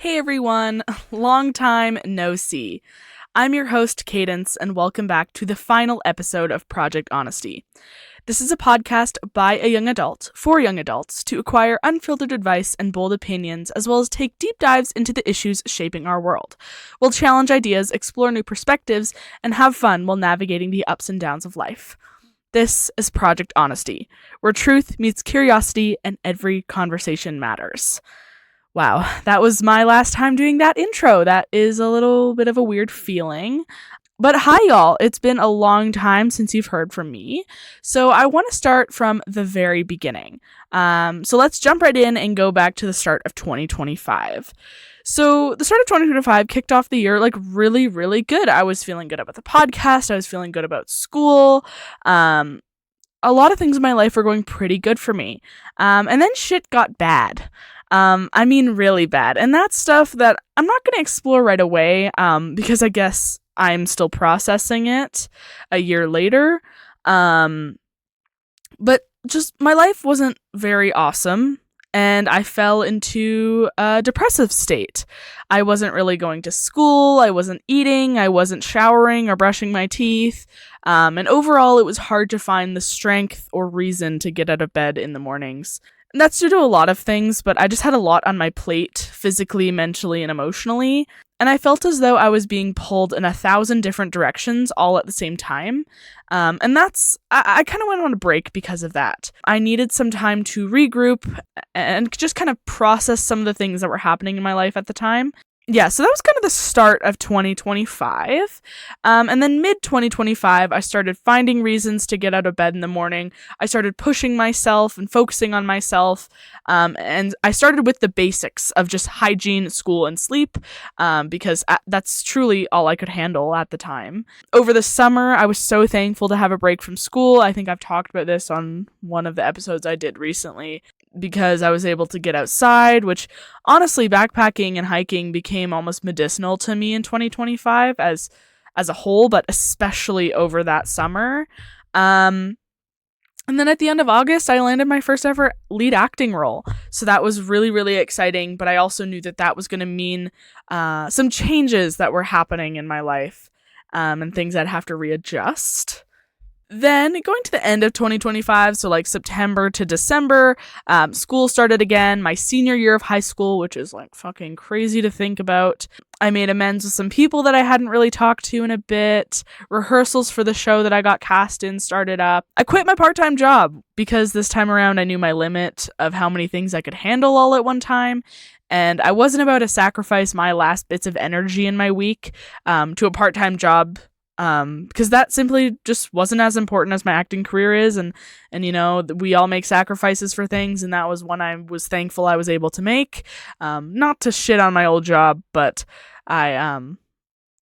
Hey everyone, long time no see. I'm your host, Cadence, and welcome back to the final episode of Project Honesty. This is a podcast by a young adult, for young adults, to acquire unfiltered advice and bold opinions, as well as take deep dives into the issues shaping our world. We'll challenge ideas, explore new perspectives, and have fun while navigating the ups and downs of life. This is Project Honesty, where truth meets curiosity and every conversation matters. Wow, that was my last time doing that intro. That is a little bit of a weird feeling. But hi, y'all. It's been a long time since you've heard from me. So I want to start from the very beginning. So let's jump right in and go back to the start of 2025. So the start of 2025 kicked off the year really, really good. I was feeling good about the podcast. I was feeling good about school. A lot of things in my life were going pretty good for me. And then shit got bad. Really bad. And that's stuff that I'm not going to explore right away, because I guess I'm still processing it a year later. But just my life wasn't very awesome, and I fell into a depressive state. I wasn't really going to school, I wasn't eating, I wasn't showering or brushing my teeth, and overall it was hard to find the strength or reason to get out of bed in the mornings. And that's due to a lot of things, but I just had a lot on my plate, physically, mentally, and emotionally, and I felt as though I was being pulled in 1,000 different directions all at the same time, and I kind of went on a break because of that. I needed some time to regroup and just kind of process some of the things that were happening in my life at the time. Yeah, so that was kind of the start of 2025. And then mid-2025, I started finding reasons to get out of bed in the morning. I started pushing myself and focusing on myself. And I started with the basics of just hygiene, school, and sleep, because that's truly all I could handle at the time. Over the summer, I was so thankful to have a break from school. I think I've talked about this on one of the episodes I did recently, because I was able to get outside, which honestly, backpacking and hiking became almost medicinal to me in 2025 as a whole, but especially over that summer. And then at the end of August, I landed my first ever lead acting role. So that was really, really exciting, but I also knew that was going to mean some changes that were happening in my life, and things I'd have to readjust. Then going to the end of 2025, so September to December, school started again, my senior year of high school, which is fucking crazy to think about. I made amends with some people that I hadn't really talked to in a bit. Rehearsals for the show that I got cast in started up. I quit my part-time job because this time around I knew my limit of how many things I could handle all at one time. And I wasn't about to sacrifice my last bits of energy in my week to a part-time job, because that simply just wasn't as important as my acting career is, and we all make sacrifices for things, and that was one I was thankful I was able to make. Not to shit on my old job, but I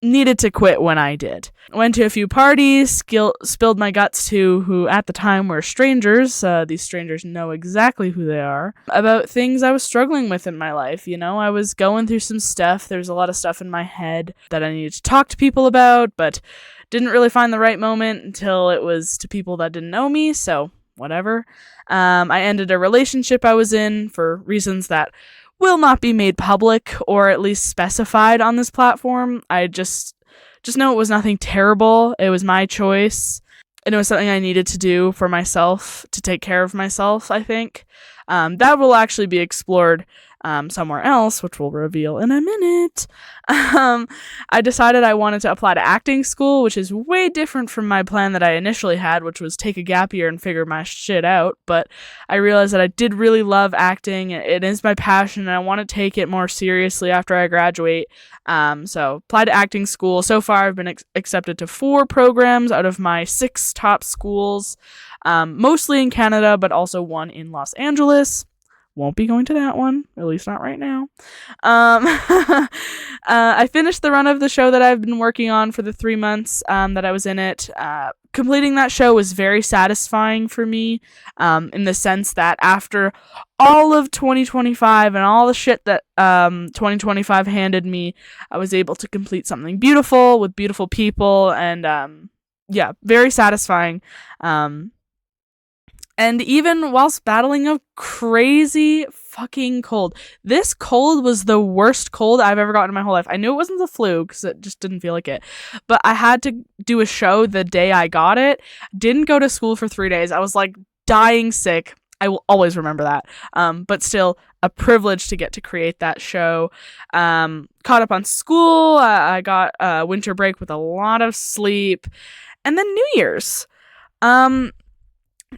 needed to quit when I did. Went to a few parties, spilled my guts to who at the time were strangers. These strangers know exactly who they are, about things I was struggling with in my life. I was going through some stuff. There's a lot of stuff in my head that I needed to talk to people about, but didn't really find the right moment until it was to people that didn't know me, so whatever. I ended a relationship I was in for reasons that will not be made public, or at least specified on this platform. I just know it was nothing terrible. It was my choice, and it was something I needed to do for myself, to take care of myself, I think. That will actually be explored somewhere else, which we'll reveal in a minute. I decided I wanted to apply to acting school, which is way different from my plan that I initially had, which was take a gap year and figure my shit out. But I realized that I did really love acting. It is my passion, and I want to take it more seriously after I graduate. So applied to acting school. So far, I've been accepted to 4 programs out of my 6 top schools, mostly in Canada, but also one in Los Angeles. Won't be going to that one, at least not right now. I finished the run of the show that I've been working on for the 3 months that I was in it. Completing that show was very satisfying for me, in the sense that after all of 2025 and all the shit that 2025 handed me, I was able to complete something beautiful with beautiful people, and very satisfying. And even whilst battling a crazy fucking cold. This cold was the worst cold I've ever gotten in my whole life. I knew it wasn't the flu because it just didn't feel like it. But I had to do a show the day I got it. Didn't go to school for 3 days. I was like dying sick. I will always remember that. But still, a privilege to get to create that show. Caught up on school. I got winter break with a lot of sleep. And then New Year's.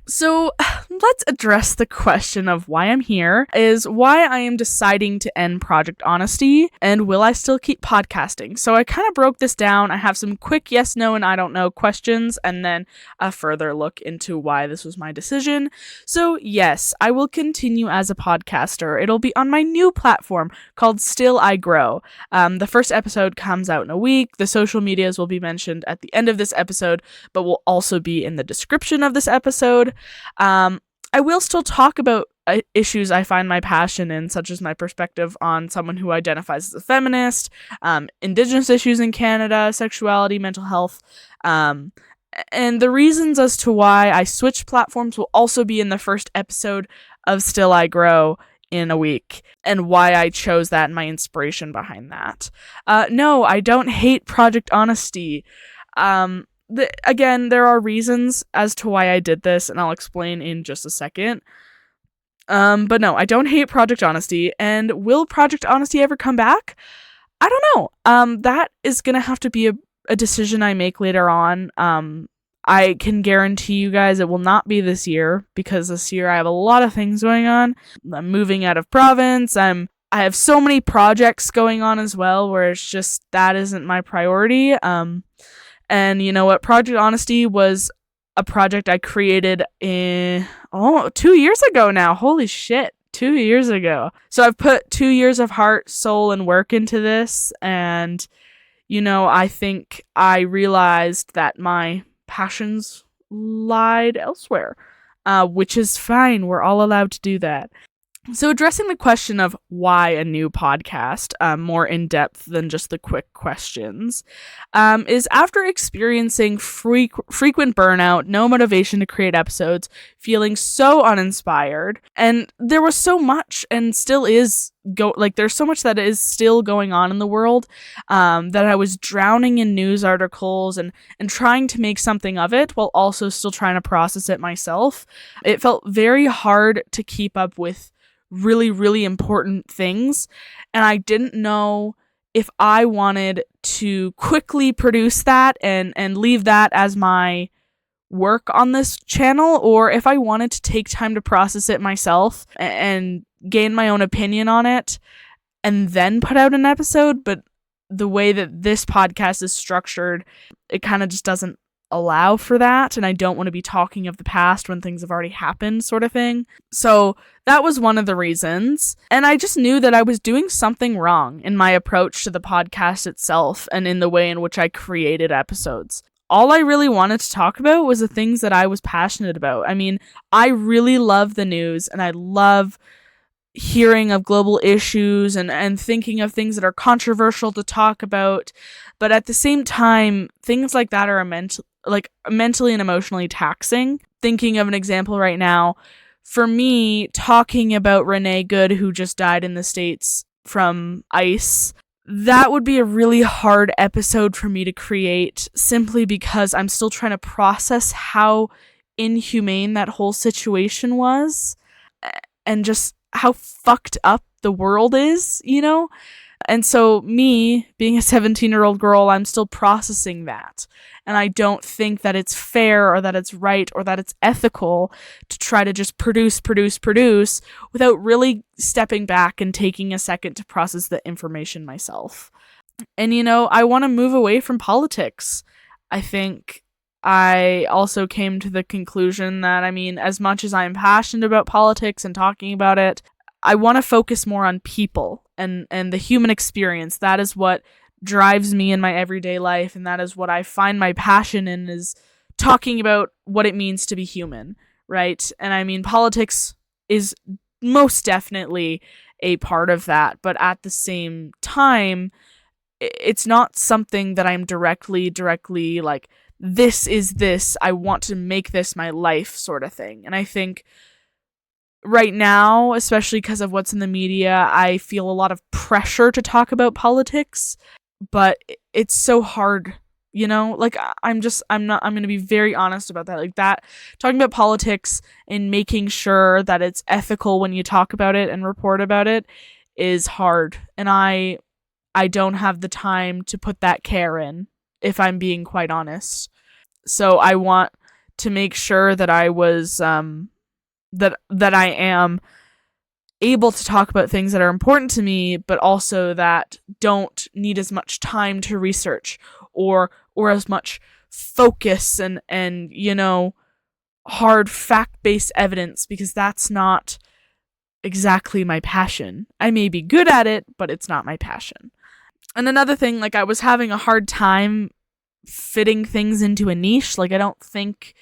So let's address the question of why I'm here, is why I am deciding to end Project Honesty, and will I still keep podcasting? So I kind of broke this down. I have some quick yes, no, and I don't know questions, and then a further look into why this was my decision. So yes, I will continue as a podcaster. It'll be on my new platform called Still I Grow. The first episode comes out in a week. The social medias will be mentioned at the end of this episode, but will also be in the description of this episode. I will still talk about issues I find my passion in, such as my perspective on someone who identifies as a feminist, Indigenous issues in Canada, sexuality, mental health, and the reasons as to why I switched platforms will also be in the first episode of Still I Grow in a week, and why I chose that and my inspiration behind that. No, I don't hate Project Honesty. Again, there are reasons as to why I did this, and I'll explain in just a second. But no, I don't hate Project Honesty, and will Project Honesty ever come back? I don't know. That is gonna have to be a decision I make later on. I can guarantee you guys it will not be this year, because this year I have a lot of things going on. I'm moving out of province. I have so many projects going on as well, where it's just that isn't my priority. And you know what? Project Honesty was a project I created 2 years ago now. Holy shit, 2 years ago. So I've put 2 years of heart, soul, and work into this. And, you know, I think I realized that my passions lied elsewhere, which is fine. We're all allowed to do that. So addressing the question of why a new podcast, more in depth than just the quick questions, is after experiencing frequent burnout, no motivation to create episodes, feeling so uninspired, and there was so much and still is there's so much that is still going on in the world, that I was drowning in news articles and trying to make something of it while also still trying to process it myself. It felt very hard to keep up with really, really important things, and I didn't know if I wanted to quickly produce that and leave that as my work on this channel, or if I wanted to take time to process it myself and gain my own opinion on it and then put out an episode. But the way that this podcast is structured, it kind of just doesn't allow for that, and I don't want to be talking of the past when things have already happened, sort of thing. So that was one of the reasons, and I just knew that I was doing something wrong in my approach to the podcast itself and in the way in which I created episodes. All I really wanted to talk about was the things that I was passionate about. I mean, I really love the news, and I love hearing of global issues and thinking of things that are controversial to talk about. But at the same time, things like that are mentally and emotionally taxing. Thinking of an example right now, for me, talking about Renee Good, who just died in the States from ICE, that would be a really hard episode for me to create, simply because I'm still trying to process how inhumane that whole situation was, and just how fucked up the world is, you know? And so me, being a 17-year-old girl, I'm still processing that. And I don't think that it's fair or that it's right or that it's ethical to try to just produce without really stepping back and taking a second to process the information myself. And, you know, I want to move away from politics. I think I also came to the conclusion that, I mean, as much as I'm passionate about politics and talking about it, I want to focus more on people and the human experience. That is what drives me in my everyday life, and that is what I find my passion in, is talking about what it means to be human, right? And I mean, politics is most definitely a part of that, but at the same time, it's not something that I'm directly like, this is this, I want to make this my life sort of thing. And I think right now, especially because of what's in the media, I feel a lot of pressure to talk about politics, but it's so hard, like I'm going to be very honest about that. Like that, talking about politics and making sure that it's ethical when you talk about it and report about it is hard. And I don't have the time to put that care in, if I'm being quite honest. So I want to make sure that I was, that I am able to talk about things that are important to me, but also that don't need as much time to research or as much focus and hard fact-based evidence, because that's not exactly my passion. I may be good at it, but it's not my passion. And another thing, like I was having a hard time fitting things into a niche. Like I don't think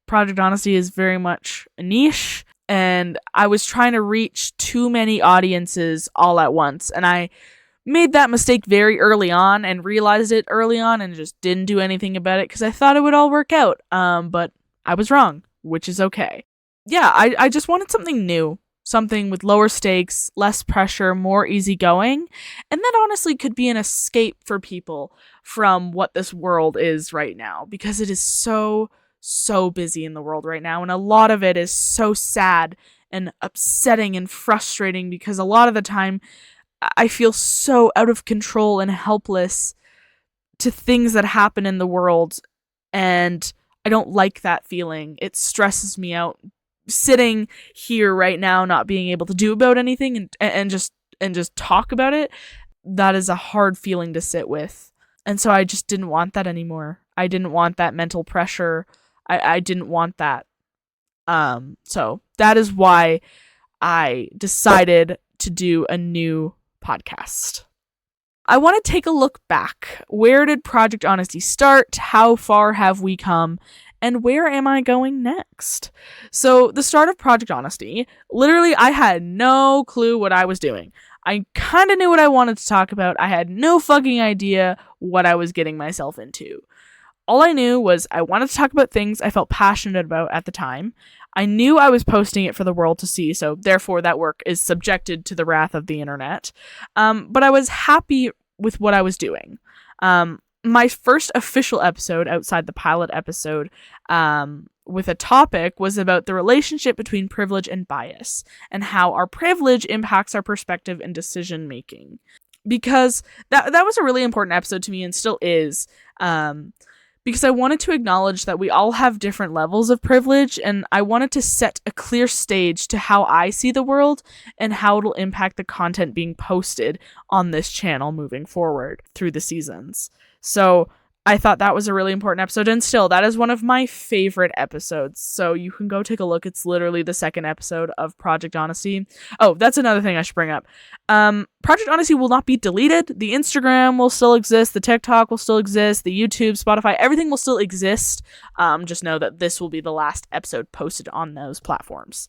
Project Honesty is very much a niche, and I was trying to reach too many audiences all at once, and I made that mistake very early on and realized it early on and just didn't do anything about it because I thought it would all work out, but I was wrong, which is okay. Yeah, I just wanted something new, something with lower stakes, less pressure, more easygoing, and that honestly could be an escape for people from what this world is right now, because it is so busy in the world right now, and a lot of it is so sad and upsetting and frustrating, because a lot of the time I feel so out of control and helpless to things that happen in the world, and I don't like that feeling. It stresses me out sitting here right now not being able to do about anything and just talk about it. That is a hard feeling to sit with, and so I just didn't want that anymore. I didn't want that mental pressure. I didn't want that. So that is why I decided to do a new podcast. I want to take a look back. Where did Project Honesty start? How far have we come? And where am I going next? So the start of Project Honesty, literally I had no clue what I was doing. I kind of knew what I wanted to talk about. I had no fucking idea what I was getting myself into. All I knew was I wanted to talk about things I felt passionate about at the time. I knew I was posting it for the world to see, so therefore that work is subjected to the wrath of the internet. But I was happy with what I was doing. My first official episode outside the pilot episode with a topic was about the relationship between privilege and bias, and how our privilege impacts our perspective and decision making. Because that was a really important episode to me, and still is. Because I wanted to acknowledge that we all have different levels of privilege, and I wanted to set a clear stage to how I see the world and how it'll impact the content being posted on this channel moving forward through the seasons. So I thought that was a really important episode, and still, that is one of my favorite episodes. So you can go take a look. It's literally the second episode of Project Honesty. Oh, that's another thing I should bring up. Project Honesty will not be deleted. The Instagram will still exist. The TikTok will still exist. The YouTube, Spotify, everything will still exist. Just know that this will be the last episode posted on those platforms.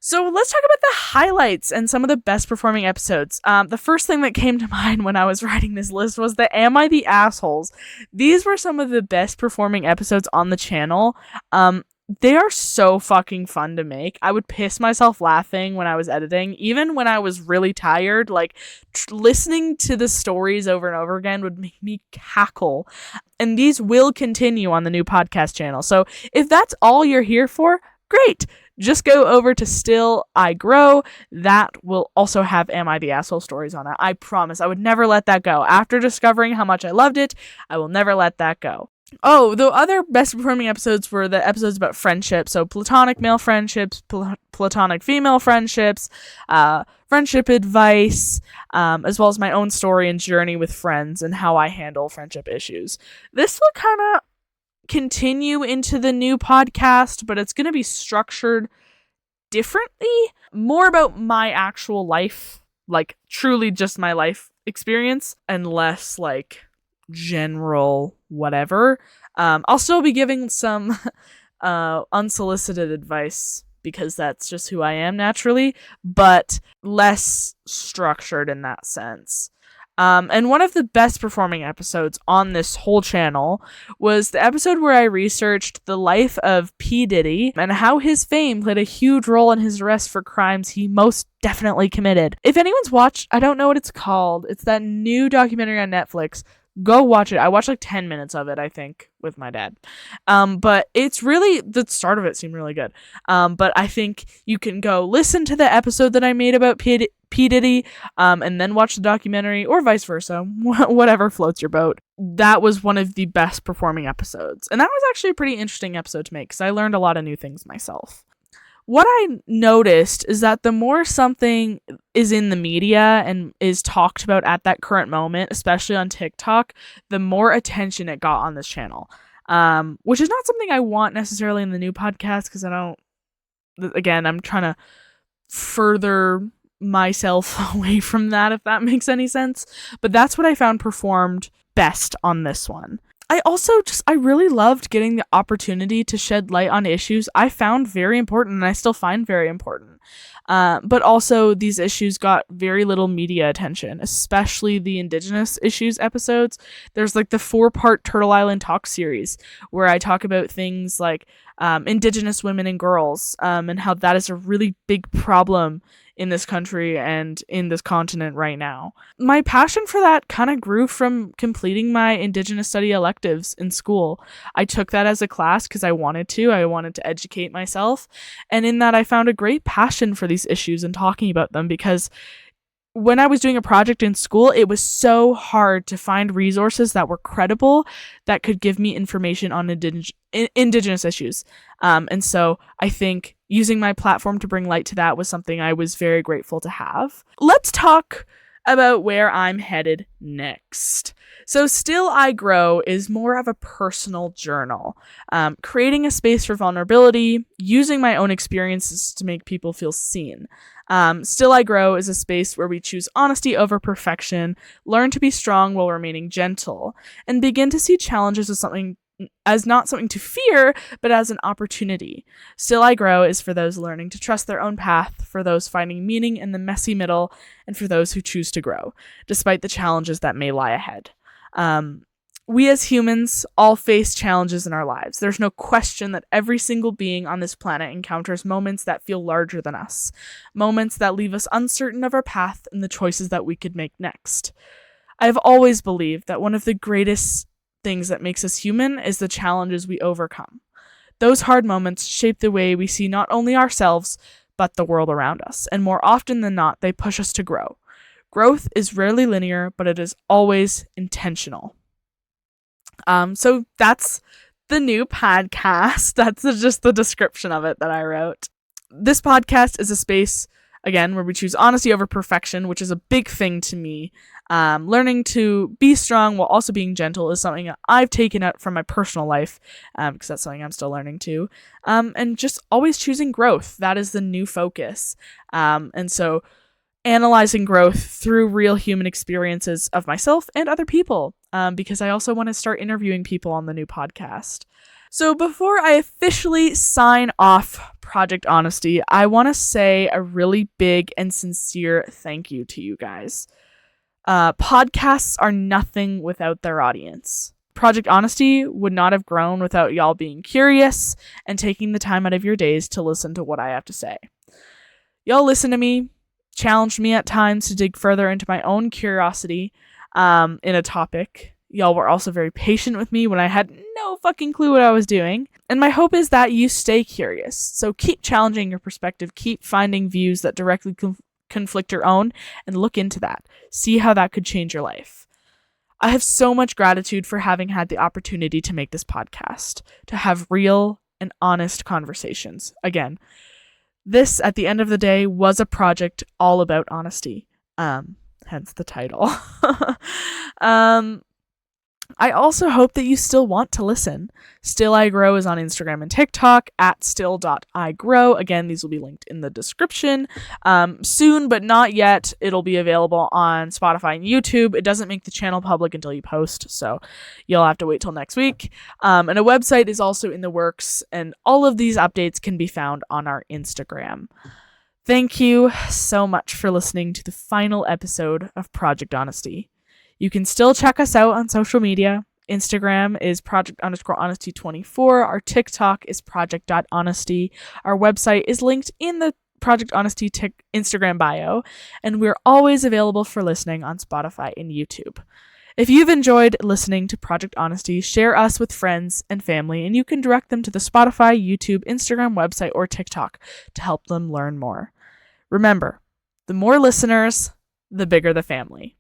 So let's talk about the highlights and some of the best performing episodes. The first thing that came to mind when I was writing this list was the Am I the Assholes? These were some of the best performing episodes on the channel. They are so fucking fun to make. I would piss myself laughing when I was editing. Even when I was really tired, like listening to the stories over and over again would make me cackle. And these will continue on the new podcast channel. So if that's all you're here for, great. Just go over to Still I Grow. That will also have Am I the Asshole stories on it. I promise. I would never let that go. After discovering how much I loved it, I will never let that go. Oh, the other best performing episodes were the episodes about friendship. So platonic male friendships, platonic female friendships, friendship advice, as well as my own story and journey with friends and how I handle friendship issues. This will kind of continue into the new podcast, but it's going to be structured differently, more about my actual life, like truly just my life experience, and less like general whatever. I'll still be giving some unsolicited advice because that's just who I am naturally, but less structured in that sense. And one of the best performing episodes on this whole channel was the episode where I researched the life of P. Diddy and how his fame played a huge role in his arrest for crimes he most definitely committed. If anyone's watched, I don't know what it's called. It's that new documentary on Netflix. Go watch it. I watched like 10 minutes of it, I think, with my dad. But it's really, the start of it seemed really good. But I think you can go listen to the episode that I made about P. Diddy, and then watch the documentary, or vice versa, whatever floats your boat. That was one of the best performing episodes. And that was actually a pretty interesting episode to make, because I learned a lot of new things myself. What I noticed is that the more something is in the media and is talked about at that current moment, especially on TikTok, the more attention it got on this channel. Which is not something I want necessarily in the new podcast, because I'm trying to further myself away from that, if that makes any sense. But that's what I found performed best on this one. I really loved getting the opportunity to shed light on issues I found very important and I still find very important. But also these issues got very little media attention, especially the Indigenous issues episodes. There's like the 4-part Turtle Island Talk series where I talk about things like Indigenous women and girls, and how that is a really big problem in this country and in this continent right now. My passion for that kind of grew from completing my Indigenous study electives in school. I took that as a class because I wanted to educate myself. And in that, I found a great passion for these issues and talking about them, because when I was doing a project in school, it was so hard to find resources that were credible that could give me information on Indigenous issues. And so I think using my platform to bring light to that was something I was very grateful to have. Let's talk about where I'm headed next. So Still I Grow is more of a personal journal, creating a space for vulnerability, using my own experiences to make people feel seen. Still I Grow is a space where we choose honesty over perfection, learn to be strong while remaining gentle, and begin to see challenges as not something to fear, but as an opportunity. Still I Grow is for those learning to trust their own path, for those finding meaning in the messy middle, and for those who choose to grow, despite the challenges that may lie ahead. We as humans all face challenges in our lives. There's no question that every single being on this planet encounters moments that feel larger than us, moments that leave us uncertain of our path and the choices that we could make next. I have always believed that one of the greatest things that makes us human is the challenges we overcome. Those hard moments shape the way we see not only ourselves, but the world around us, and more often than not, they push us to grow. Growth is rarely linear, but it is always intentional. So that's the new podcast. That's just the description of it that I wrote. This podcast is a space, again, where we choose honesty over perfection, which is a big thing to me. Learning to be strong while also being gentle is something I've taken out from my personal life, because that's something I'm still learning too. And just always choosing growth. That is the new focus. And so analyzing growth through real human experiences of myself and other people, because I also want to start interviewing people on the new podcast. So before I officially sign off Project Honesty, I want to say a really big and sincere thank you to you guys. Podcasts are nothing without their audience. Project Honesty would not have grown without y'all being curious and taking the time out of your days to listen to what I have to say. Y'all listen to me, challenged me at times to dig further into my own curiosity in a topic. Y'all were also very patient with me when I had no fucking clue what I was doing. And my hope is that you stay curious. So keep challenging your perspective, keep finding views that directly conflict your own, and look into that. See how that could change your life. I have so much gratitude for having had the opportunity to make this podcast, to have real and honest conversations. Again, this, at the end of the day, was a project all about honesty. Hence the title. I also hope that you still want to listen. Still I Grow is on Instagram and TikTok at still.igrow. Again, these will be linked in the description. Soon, but not yet, it'll be available on Spotify and YouTube. It doesn't make the channel public until you post, so you'll have to wait till next week. And a website is also in the works, and all of these updates can be found on our Instagram. Thank you so much for listening to the final episode of Project Honesty. You can still check us out on social media. Instagram is project_honesty24. Our TikTok is project.honesty. Our website is linked in the Project Honesty Instagram bio, and we're always available for listening on Spotify and YouTube. If you've enjoyed listening to Project Honesty, share us with friends and family, and you can direct them to the Spotify, YouTube, Instagram, website, or TikTok to help them learn more. Remember, the more listeners, the bigger the family.